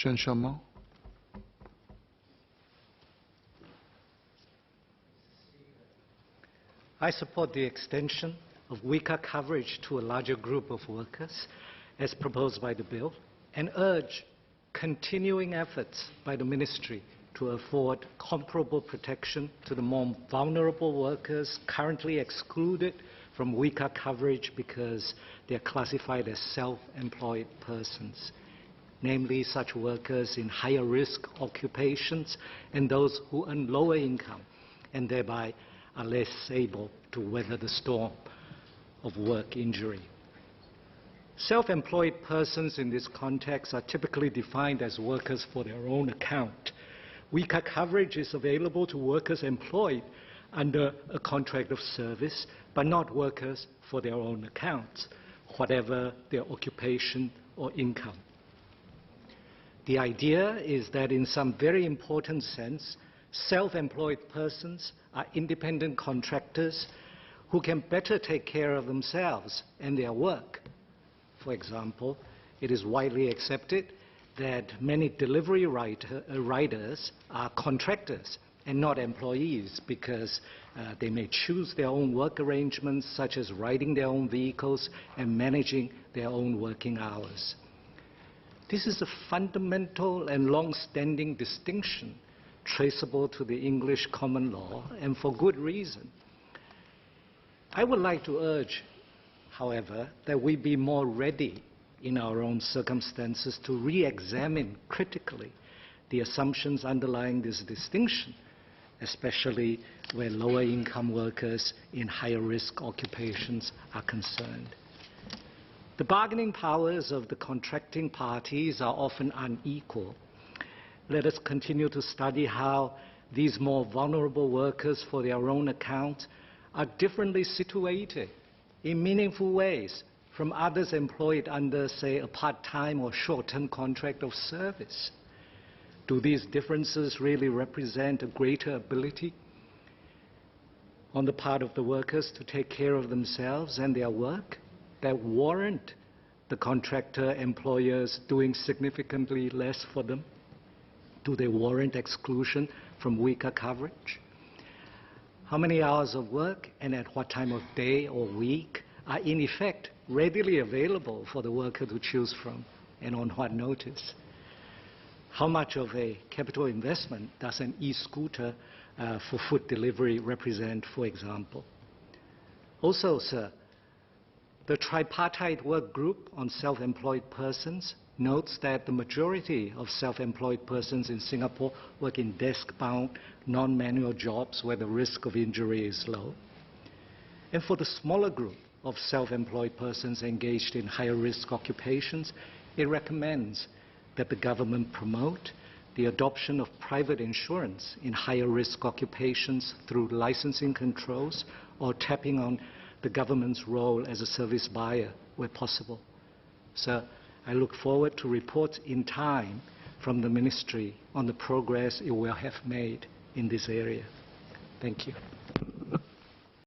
Chen. I support the extension of weaker coverage to a larger group of workers as proposed by the bill and urge continuing efforts by the Ministry to afford comparable protection to the more vulnerable workers currently excluded from weaker coverage because they are classified as self-employed persons, namely such workers in higher risk occupations and those who earn lower income and thereby are less able to weather the storm of work injury. Self-employed persons in this context are typically defined as workers for their own account. Weaker coverage is available to workers employed under a contract of service, but not workers for their own accounts, whatever their occupation or income. The idea is that in some very important sense, self-employed persons are independent contractors who can better take care of themselves and their work. For example, it is widely accepted that many delivery riders are contractors and not employees because they may choose their own work arrangements, such as riding their own vehicles and managing their own working hours. This is a fundamental and long-standing distinction traceable to the English common law, and for good reason. I would like to urge, however, that we be more ready in our own circumstances to re-examine critically the assumptions underlying this distinction, especially where lower income workers in higher risk occupations are concerned. The bargaining powers of the contracting parties are often unequal. Let us continue to study how these more vulnerable workers for their own account are differently situated in meaningful ways from others employed under, say, a part-time or short-term contract of service. Do these differences really represent a greater ability on the part of the workers to take care of themselves and their work that warrant the contractor employers doing significantly less for them? Do they warrant exclusion from weaker coverage? How many hours of work and at what time of day or week are in effect readily available for the worker to choose from, and on what notice? How much of a capital investment does an e-scooter for food delivery represent, for example? Also, sir, the tripartite work group on self-employed persons notes that the majority of self-employed persons in Singapore work in desk-bound, non-manual jobs where the risk of injury is low. And for the smaller group of self-employed persons engaged in higher risk occupations, it recommends that the government promote the adoption of private insurance in higher risk occupations through licensing controls or tapping on the government's role as a service buyer where possible. Sir, I look forward to reports in time from the Ministry on the progress it will have made in this area. Thank you.